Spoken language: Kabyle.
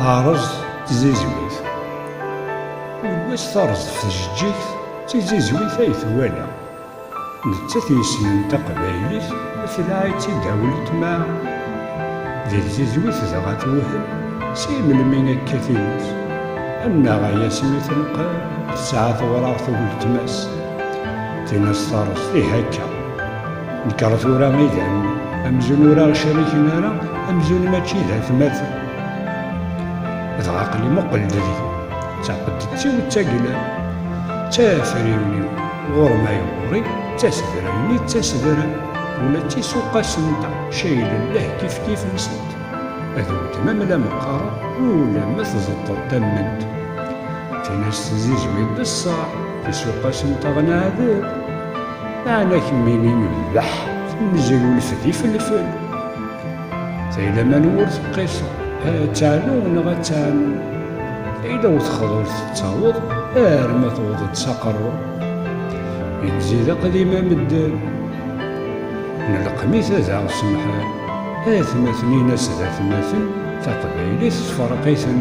Taṛṛeẓt tizizwit. Yewwas taṛẓt ɣef tjeǧǧigt d tizizwit ay twala. Nettat yessnen taqbaylit tedɛa tt-id-tawi weltma. Di tizizwit dɣa twehhem si melmi akka tinis. Annaɣ aya asmi tenqal tesɛa tewraɣt weltma-s. Tin-as taṛẓt akka. Nekkeṛ tura idan amzun ur aɣ-cariken ara, amzun mačči d atmaten. dɣa aql-i muqqel-d deg-i, ttaqeddet-iw d tagla, ttafriwen-iw ɣur-ma yuɣri, ttasedra-nni ttasedra, ula d tisuqas-nteɣ caylen-lah kif-kif-nsent. Ad weltma mla meqqaṛ, ulamma tẓeṭṭeḍ tamment. Tin-as tizizwit d ṣṣaḥ, tisuqas-nteɣ neɛdel. Meɛna kemmini nebbeḥ, tennzel ulfed ifelfel. Taylaman wur tqisa, ad teɛnu neɣ ad teɛnu. Ayla ur texḍur tettaweḍ, arma tewweḍ-d s aqeṛṛu. Inzid aqdim ameddan, nelqem-it ad aɣ-semḥen. Atmaten-ines d atmaten, taqbaylit tefreq-iten.